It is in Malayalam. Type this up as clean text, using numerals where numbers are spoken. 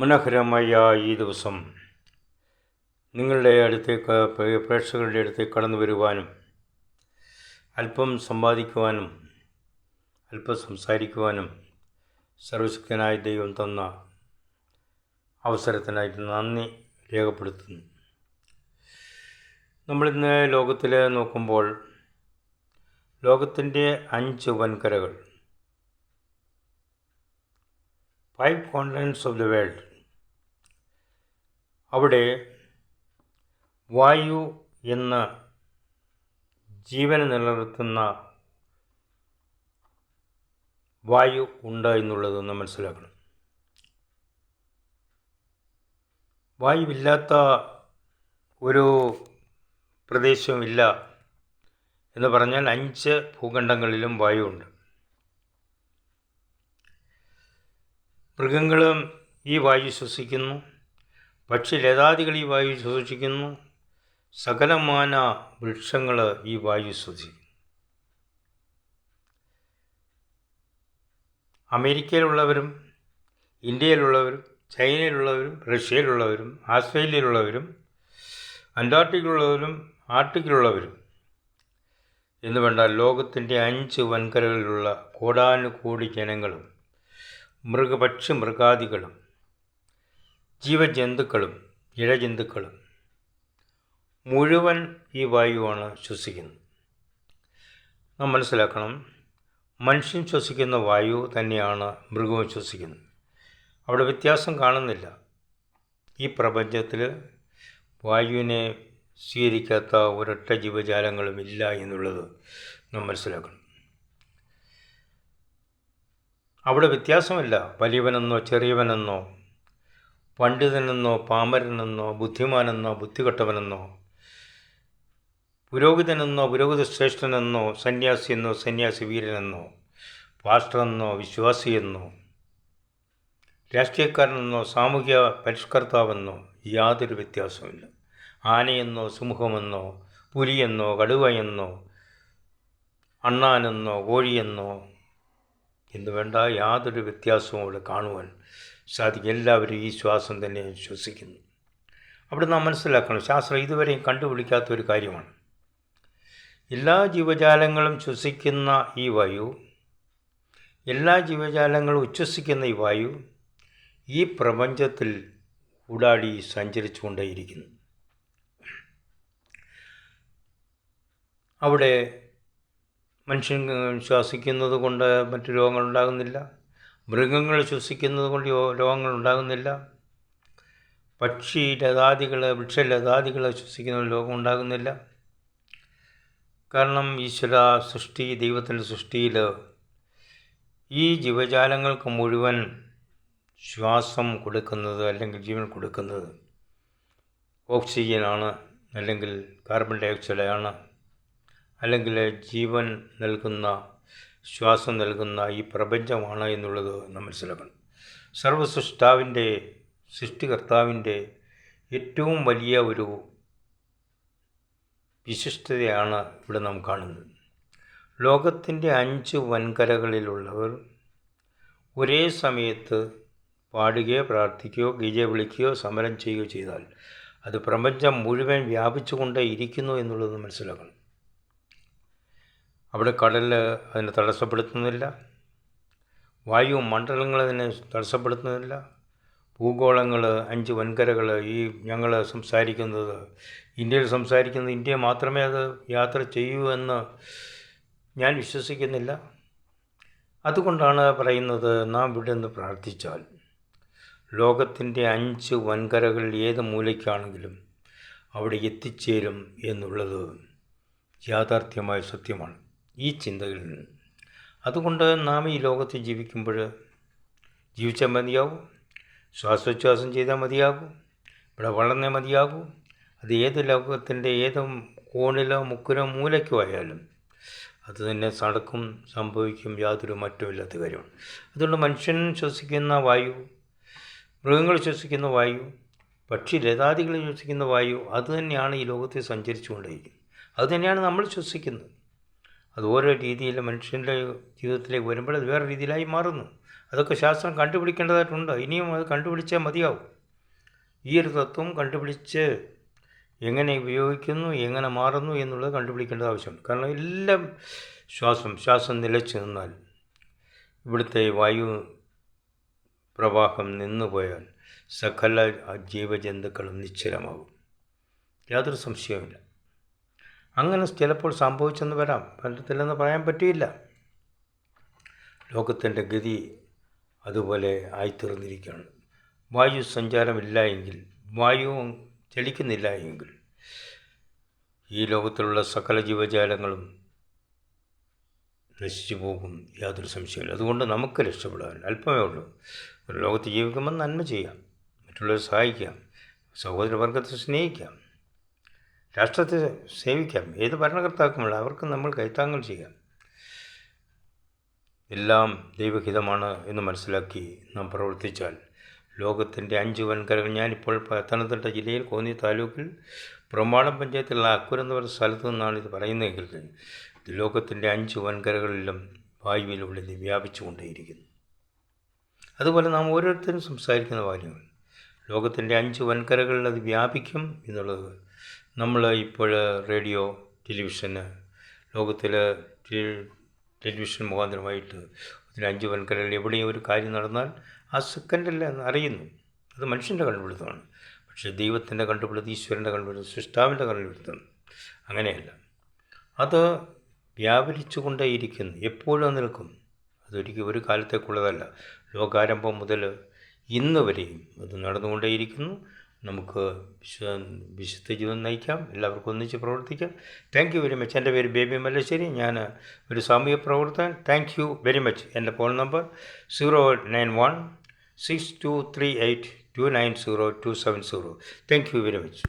മനോഹരമായ ഈ ദിവസം നിങ്ങളുടെ അടുത്തേക്ക് പ്രേക്ഷകരുടെ അടുത്തേക്ക് കടന്നു വരുവാനും അല്പം സമ്പാദിക്കുവാനും അല്പം സംസാരിക്കുവാനും സർവശക്തനായ ദൈവം തന്ന അവസരത്തിനായിട്ട് നന്ദി രേഖപ്പെടുത്തുന്നു. നമ്മളിന്ന് ലോകത്തിൽ നോക്കുമ്പോൾ ലോകത്തിൻ്റെ 5 വൻകരകൾ, 5 continents ഓഫ് ദ വേൾഡ്, അവിടെ വായു എന്ന ജീവനെ നിലനിർത്തുന്ന വായു ഉണ്ട് എന്നുള്ളത് നാം മനസ്സിലാക്കണം. വായുവില്ലാത്ത ഒരു പ്രദേശവുമില്ല എന്ന് പറഞ്ഞാൽ 5 ഭൂഖണ്ഡങ്ങളിലും വായുവുണ്ട്. മൃഗങ്ങളും ഈ വായു ശ്വസിക്കുന്നു, പക്ഷിലതാദികൾ ഈ വായു ശ്വസിക്കുന്നു, സകലമാന വൃക്ഷങ്ങൾ ഈ വായു ശ്വസിക്കുന്നു. അമേരിക്കയിലുള്ളവരും ഇന്ത്യയിലുള്ളവരും ചൈനയിലുള്ളവരും റഷ്യയിലുള്ളവരും ആസ്ട്രേലിയയിലുള്ളവരും അന്റാർട്ടിക്കയിലുള്ളവരും ആർട്ടിക്കിലുള്ളവരും എന്ന് വേണ്ട ലോകത്തിൻ്റെ 5 വൻകരകളിലുള്ള കോടാനുകോടി ജനങ്ങളും മൃഗപക്ഷി മൃഗാദികളും ജീവജന്തുക്കളും ഇഴജന്തുക്കളും മുഴുവൻ ഈ വായുവാണ് ശ്വസിക്കുന്നത്. നാം മനസ്സിലാക്കണം, മനുഷ്യൻ ശ്വസിക്കുന്ന വായു തന്നെയാണ് മൃഗവും ശ്വസിക്കുന്നത്. അവിടെ വ്യത്യാസം കാണുന്നില്ല. ഈ പ്രപഞ്ചത്തിൽ വായുവിനെ സ്വീകരിക്കാത്ത ഒരൊറ്റ ജീവജാലങ്ങളും ഇല്ല എന്നുള്ളത് നാം മനസ്സിലാക്കണം. അവിടെ വ്യത്യാസമില്ല. വലിയവനെന്നോ ചെറിയവനെന്നോ, പണ്ഡിതനെന്നോ പാമരനെന്നോ, ബുദ്ധിമാനെന്നോ ബുദ്ധികെട്ടവനെന്നോ, പുരോഹിതനെന്നോ പുരോഹിത ശ്രേഷ്ഠനെന്നോ, സന്യാസിയെന്നോ സന്യാസി വീരനെന്നോ, പാസ്റ്ററെന്നോ വിശ്വാസിയെന്നോ, രാഷ്ട്രീയക്കാരനെന്നോ സാമൂഹ്യ പരിഷ്കർത്താവെന്നോ യാതൊരു വ്യത്യാസവുമില്ല. ആനയെന്നോ സിംഹമെന്നോ പുലിയെന്നോ കടുവയെന്നോ അണ്ണാനെന്നോ കോഴിയെന്നോ എന്ന് വേണ്ട യാതൊരു വ്യത്യാസവും അവിടെ കാണുവാൻ സാധിക്കും. എല്ലാവരും ഈ ശ്വാസം തന്നെ ശ്വസിക്കുന്നു. അവിടെ നാം മനസ്സിലാക്കണം, ശാസ്ത്രം ഇതുവരെയും കണ്ടുപിടിക്കാത്ത ഒരു കാര്യമാണ്. എല്ലാ ജീവജാലങ്ങളും ശ്വസിക്കുന്ന ഈ വായു, എല്ലാ ജീവജാലങ്ങളും ഉച്ഛ്വസിക്കുന്ന ഈ വായു ഈ പ്രപഞ്ചത്തിൽ ഊടാടി സഞ്ചരിച്ചു കൊണ്ടേയിരിക്കുന്നു. അവിടെ മനുഷ്യൻ ശ്വസിക്കുന്നത് കൊണ്ട് മറ്റു രോഗങ്ങളുണ്ടാകുന്നില്ല, മൃഗങ്ങൾ ശ്വസിക്കുന്നത് കൊണ്ട് രോഗങ്ങളുണ്ടാകുന്നില്ല, പക്ഷിലതാദികൾ വൃക്ഷലതാദികൾ ശ്വസിക്കുന്ന രോഗമുണ്ടാകുന്നില്ല. കാരണം ഈശ്വര സൃഷ്ടി, ദൈവത്തിൻ്റെ സൃഷ്ടിയിൽ ഈ ജീവജാലങ്ങൾക്ക് മുഴുവൻ ശ്വാസം കൊടുക്കുന്നത് അല്ലെങ്കിൽ ജീവൻ കൊടുക്കുന്നത് ഓക്സിജനാണ്, അല്ലെങ്കിൽ കാർബൺ ഡൈ ഓക്സൈഡാണ്, അല്ലെങ്കിൽ ജീവൻ നൽകുന്ന ശ്വാസം നൽകുന്ന ഈ പ്രപഞ്ചമാണ് എന്നുള്ളത് നാം മനസ്സിലാക്കണം. സർവസൃഷ്ടാവിൻ്റെ സൃഷ്ടികർത്താവിൻ്റെ ഏറ്റവും വലിയ ഒരു വിശിഷ്ടതയാണ് ഇവിടെ നാം കാണുന്നത്. ലോകത്തിൻ്റെ 5 വൻകരകളിലുള്ളവർ ഒരേ സമയത്ത് പാടുകയോ പ്രാർത്ഥിക്കുകയോ ഗീജ വിളിക്കുകയോ സമരം ചെയ്യുകയോ ചെയ്താൽ അത് പ്രപഞ്ചം മുഴുവൻ വ്യാപിച്ചുകൊണ്ടേ ഇരിക്കുന്നു എന്നുള്ളത് മനസ്സിലാക്കണം. അവിടെ കടൽ അതിനെ തടസ്സപ്പെടുത്തുന്നില്ല, വായു മണ്ഡലങ്ങൾ അതിനെ തടസ്സപ്പെടുത്തുന്നില്ല, ഭൂഗോളങ്ങൾ 5 വൻകരകൾ ഈ ഞങ്ങൾ സംസാരിക്കുന്നത് ഇന്ത്യയിൽ സംസാരിക്കുന്നത് ഇന്ത്യ മാത്രമേ അത് യാത്ര ചെയ്യൂ എന്ന് ഞാൻ വിശ്വസിക്കുന്നില്ല. അതുകൊണ്ടാണ് പറയുന്നത്, നാം ഇവിടെ നിന്ന് പ്രാർത്ഥിച്ചാൽ ലോകത്തിൻ്റെ 5 വൻകരകളിൽ ഏത് മൂലയ്ക്കാണെങ്കിലും അവിടെ എത്തിച്ചേരും എന്നുള്ളത് യാഥാർത്ഥ്യമായ സത്യമാണ് ഈ ചിന്തകളിൽ നിന്ന്. അതുകൊണ്ട് നാം ഈ ലോകത്ത് ജീവിക്കുമ്പോൾ ജീവിച്ചാൽ മതിയാകും, ശ്വാസോച്ഛ്വാസം ചെയ്താൽ മതിയാകും, ഇവിടെ വളർന്നേ മതിയാകും. അത് ഏത് ലോകത്തിൻ്റെ ഏത് കോണിലോ മുക്കിലോ മൂലയ്ക്കോ ആയാലും അത് തന്നെ നടക്കും, സംഭവിക്കും, യാതൊരു മാറ്റമില്ലാത്ത കാര്യമാണ്. അതുകൊണ്ട് മനുഷ്യൻ ശ്വസിക്കുന്ന വായു, മൃഗങ്ങൾ ശ്വസിക്കുന്ന വായു, പക്ഷിലതാദികൾ ശ്വസിക്കുന്ന വായു അത് തന്നെയാണ് ഈ ലോകത്തിൽ സഞ്ചരിച്ചു കൊണ്ടിരിക്കുന്നത്. അത് തന്നെയാണ് നമ്മൾ ശ്വസിക്കുന്നത്. അത് ഓരോ രീതിയിൽ മനുഷ്യൻ്റെ ജീവിതത്തിലേക്ക് വരുമ്പോൾ അത് വേറെ രീതിയിലായി മാറുന്നു. അതൊക്കെ ശാസ്ത്രം കണ്ടുപിടിക്കേണ്ടതായിട്ടുണ്ട്. ഇനിയും അത് കണ്ടുപിടിച്ചേ മതിയാവും. ഈ ഒരു തത്വം കണ്ടുപിടിച്ച് എങ്ങനെ ഉപയോഗിക്കുന്നു, എങ്ങനെ മാറുന്നു എന്നുള്ളത് കണ്ടുപിടിക്കേണ്ടത് ആവശ്യമുണ്ട്. കാരണം എല്ലാം ശ്വാസം നിലച്ചു നിന്നാൽ, ഇവിടുത്തെ വായു പ്രവാഹം നിന്നുപോയാൽ സകല ജീവജന്തുക്കളും നിശ്ചലമാകും. യാതൊരു സംശയവുമില്ല. അങ്ങനെ ചിലപ്പോൾ സംഭവിച്ചെന്ന് വരാം, പറ്റത്തില്ലെന്ന് പറയാൻ പറ്റിയില്ല. ലോകത്തിൻ്റെ ഗതി അതുപോലെ ആയിത്തീർന്നിരിക്കുകയാണ്. വായു സഞ്ചാരമില്ല എങ്കിൽ, വായു ചലിക്കുന്നില്ല എങ്കിൽ ഈ ലോകത്തിലുള്ള സകല ജീവജാലങ്ങളും നശിച്ചു പോകും, യാതൊരു സംശയമില്ല. അതുകൊണ്ട് നമുക്ക് രക്ഷപ്പെടാൻ അല്പമേ ഉള്ളൂ. ഒരു ലോകത്ത് ജീവിക്കുമ്പോൾ നന്മ ചെയ്യാം, മറ്റുള്ളവരെ സഹായിക്കാം, സഹോദരവർഗത്തെ സ്നേഹിക്കാം, രാഷ്ട്രത്തെ സേവിക്കാം. ഏത് ഭരണകർത്താക്കുമുള്ള അവർക്ക് നമ്മൾ കൈത്താങ്ങൽ ചെയ്യാം. എല്ലാം ദൈവഹിതമാണ് എന്ന് മനസ്സിലാക്കി നാം പ്രവർത്തിച്ചാൽ ലോകത്തിൻ്റെ 5 വൻകരകൾ, ഞാനിപ്പോൾ പത്തനംതിട്ട ജില്ലയിൽ കോന്നി താലൂക്കിൽ പ്രമാണം പഞ്ചായത്തിലുള്ള അക്കൂർ എന്ന് പറയുന്ന സ്ഥലത്തു നിന്നാണ് ഇത് പറയുന്നതെങ്കിൽ ലോകത്തിൻ്റെ 5 വൻകരകളിലും വായുവിലൂടെ ഇത് വ്യാപിച്ചു കൊണ്ടേയിരിക്കുന്നു. അതുപോലെ നാം ഓരോരുത്തരും സംസാരിക്കുന്ന കാര്യങ്ങൾ ലോകത്തിൻ്റെ 5 വൻകരകളിൽ അത് വ്യാപിക്കും എന്നുള്ളത് നമ്മൾ ഇപ്പോൾ റേഡിയോ, ടെലിവിഷന്, ലോകത്തിൽ ടെലിവിഷൻ മുഖാന്തരമായിട്ട് ഇതിന് 5 വൻകരകളിൽ എവിടെയും ഒരു കാര്യം നടന്നാൽ ആ സെക്കൻഡിൽ അറിയുന്നു. അത് മനുഷ്യൻ്റെ കണ്ടുപിടുത്തമാണ്. പക്ഷേ ദൈവത്തിൻ്റെ കണ്ടുപിടുത്തം, ഈശ്വരൻ്റെ കണ്ടുപിടുത്തം, സൃഷ്ടാവിൻ്റെ കണ്ടുപിടുത്തം അങ്ങനെയല്ല. അത് വ്യാപരിച്ചു കൊണ്ടേയിരിക്കുന്നു, എപ്പോഴും നിൽക്കും. അതൊരിക്കലും ഒരു കാലത്തേക്കുള്ളതല്ല. ലോകാരംഭം മുതൽ ഇന്ന് വരെയും അത് നടന്നുകൊണ്ടേയിരിക്കുന്നു. നമുക്ക് വിശുദ്ധ ജീവിതം നയിക്കാം, എല്ലാവർക്കും ഒന്നിച്ച് പ്രവർത്തിക്കാം. Thank you very much. എൻ്റെ പേര് ബേബി മല്ലശ്ശേരി, ഞാൻ ഒരു സാമൂഹ്യ പ്രവർത്തകൻ. Thank you very much. എൻ്റെ phone number 0916238290270. Thank you very much.